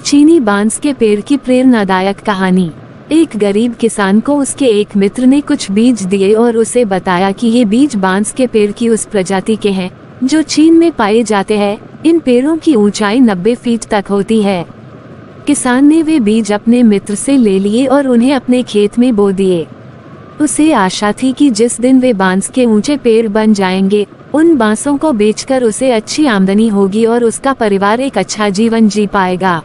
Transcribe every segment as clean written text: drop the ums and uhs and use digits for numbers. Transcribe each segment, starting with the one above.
चीनी बांस के पेड़ की प्रेरणादायक कहानी। एक गरीब किसान को उसके एक मित्र ने कुछ बीज दिए और उसे बताया कि ये बीज बांस के पेड़ की उस प्रजाति के हैं जो चीन में पाए जाते हैं। इन पेड़ों की ऊंचाई 90 फीट तक होती है। किसान ने वे बीज अपने मित्र से ले लिए और उन्हें अपने खेत में बो दिए। उसे आशा थी कि जिस दिन वे बांस के ऊंचे पेड़ बन जाएंगे, उन बांसों को बेचकर उसे अच्छी आमदनी होगी और उसका परिवार एक अच्छा जीवन जी पाएगा।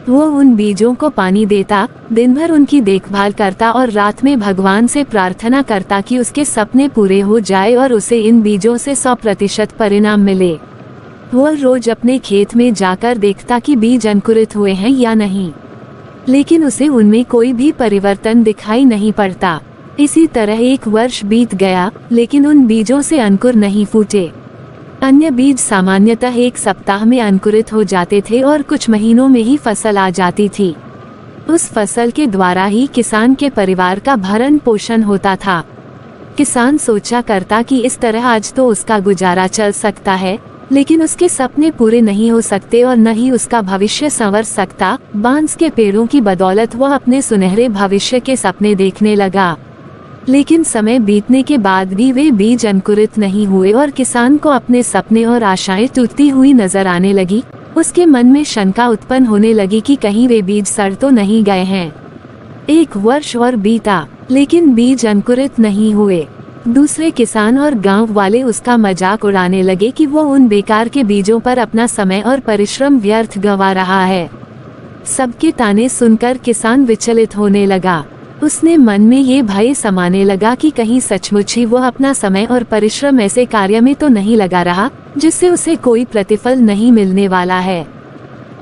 वो उन बीजों को पानी देता, दिन भर उनकी देखभाल करता और रात में भगवान से प्रार्थना करता कि उसके सपने पूरे हो जाए और उसे इन बीजों से 100% परिणाम मिले। वो रोज अपने खेत में जाकर देखता कि बीज अंकुरित हुए हैं या नहीं, लेकिन उसे उनमें कोई भी परिवर्तन दिखाई नहीं पड़ता। इसी तरह एक वर्ष बीत गया, लेकिन उन बीजों से अंकुर नहीं फूटे। अन्य बीज सामान्यतः एक सप्ताह में अंकुरित हो जाते थे और कुछ महीनों में ही फसल आ जाती थी। उस फसल के द्वारा ही किसान के परिवार का भरण पोषण होता था। किसान सोचा करता कि इस तरह आज तो उसका गुजारा चल सकता है, लेकिन उसके सपने पूरे नहीं हो सकते और न ही उसका भविष्य संवर सकता। बांस के पेड़ों की बदौलत वह अपने सुनहरे भविष्य के सपने देखने लगा, लेकिन समय बीतने के बाद भी वे बीज अंकुरित नहीं हुए और किसान को अपने सपने और आशाएं टूटती हुई नजर आने लगी। उसके मन में शंका उत्पन्न होने लगी कि कहीं वे बीज सड़ तो नहीं गए हैं। एक वर्ष और बीता, लेकिन बीज अंकुरित नहीं हुए। दूसरे किसान और गांव वाले उसका मजाक उड़ाने लगे कि वो उन बेकार के बीजों पर अपना समय और परिश्रम व्यर्थ गंवा रहा है। सबके ताने सुनकर किसान विचलित होने लगा। उसने मन में ये भय समाने लगा कि कहीं सचमुच ही वह अपना समय और परिश्रम ऐसे कार्य में तो नहीं लगा रहा जिससे उसे कोई प्रतिफल नहीं मिलने वाला है।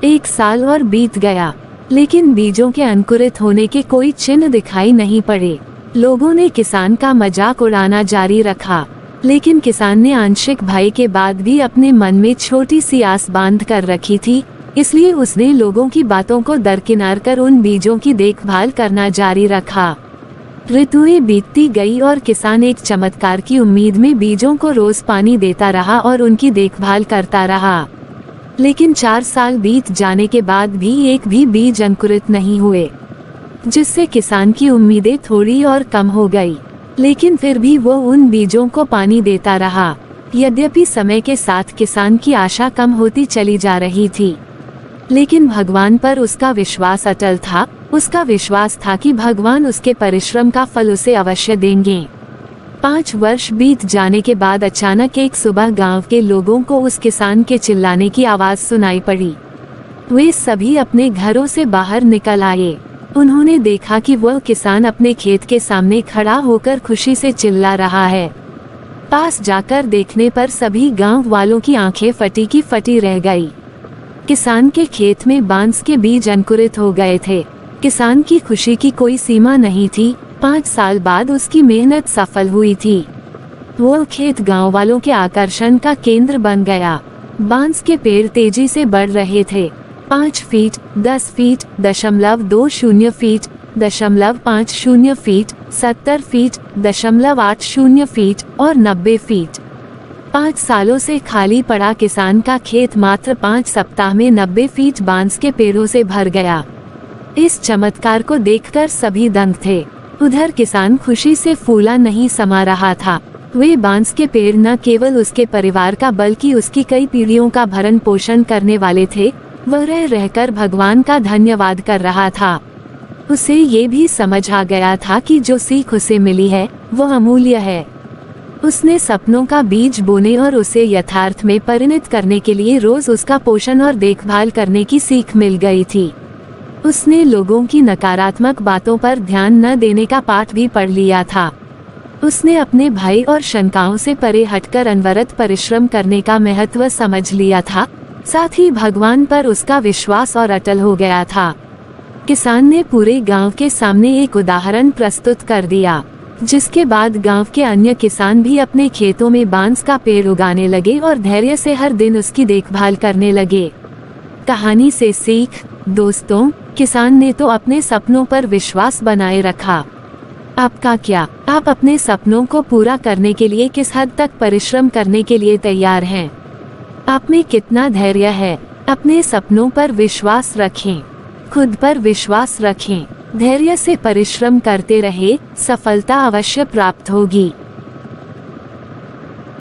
1 साल और बीत गया, लेकिन बीजों के अंकुरित होने के कोई चिन्ह दिखाई नहीं पड़े। लोगों ने किसान का मजाक उड़ाना जारी रखा, लेकिन किसान ने आंशिक भय के बाद भी अपने मन में छोटी सी आस बांध कर रखी थी, इसलिए उसने लोगों की बातों को दरकिनार कर उन बीजों की देखभाल करना जारी रखा। ऋतुएं बीतती गई और किसान एक चमत्कार की उम्मीद में बीजों को रोज पानी देता रहा और उनकी देखभाल करता रहा। लेकिन 4 साल बीत जाने के बाद भी एक भी बीज अंकुरित नहीं हुए, जिससे किसान की उम्मीदें थोड़ी और कम हो गई। लेकिन फिर भी वो उन बीजों को पानी देता रहा। यद्यपि समय के साथ किसान की आशा कम होती चली जा रही थी, लेकिन भगवान पर उसका विश्वास अटल था। उसका विश्वास था कि भगवान उसके परिश्रम का फल उसे अवश्य देंगे। 5 वर्ष बीत जाने के बाद अचानक एक सुबह गांव के लोगों को उस किसान के चिल्लाने की आवाज सुनाई पड़ी। वे सभी अपने घरों से बाहर निकल आए। उन्होंने देखा कि वह किसान अपने खेत के सामने खड़ा होकर खुशी से चिल्ला रहा है। पास जाकर देखने पर सभी गांव वालों की आंखें फटी की फटी रह गई। किसान के खेत में बांस के बीज अंकुरित हो गए थे। किसान की खुशी की कोई सीमा नहीं थी। 5 साल बाद उसकी मेहनत सफल हुई थी। वो खेत गांव वालों के आकर्षण का केंद्र बन गया। बांस के पेड़ तेजी से बढ़ रहे थे। 5 feet, 10 feet, 0.20 feet, 0.50 feet, 70 feet, 0.80 feet और 90 फीट। 5 सालों से खाली पड़ा किसान का खेत मात्र 5 सप्ताह में 90 फीट बांस के पेड़ों से भर गया। इस चमत्कार को देखकर सभी दंग थे। उधर किसान खुशी से फूला नहीं समा रहा था। वे बांस के पेड़ न केवल उसके परिवार का बल्कि उसकी कई पीढ़ियों का भरण पोषण करने वाले थे। वह रह रहकर भगवान का धन्यवाद कर रहा था। उसे ये भी समझ आ गया था कि जो सीख उसे मिली है वो अमूल्य है। उसने सपनों का बीज बोने और उसे यथार्थ में परिणत करने के लिए रोज उसका पोषण और देखभाल करने की सीख मिल गई थी। उसने लोगों की नकारात्मक बातों पर ध्यान न देने का पाठ भी पढ़ लिया था। उसने अपने भय और शंकाओं से परे हटकर अनवरत परिश्रम करने का महत्व समझ लिया था। साथ ही भगवान पर उसका विश्वास और अटल हो गया था। किसान ने पूरे गांव के सामने एक उदाहरण प्रस्तुत कर दिया, जिसके बाद गांव के अन्य किसान भी अपने खेतों में बांस का पेड़ उगाने लगे और धैर्य से हर दिन उसकी देखभाल करने लगे। कहानी से सीख, दोस्तों, किसान ने तो अपने सपनों पर विश्वास बनाए रखा। आपका क्या? आप अपने सपनों को पूरा करने के लिए किस हद तक परिश्रम करने के लिए तैयार हैं? आप में कितना धैर्य है? अपने सपनों पर विश्वास रखें, खुद पर विश्वास रखें, धैर्य से परिश्रम करते रहे, सफलता अवश्य प्राप्त होगी।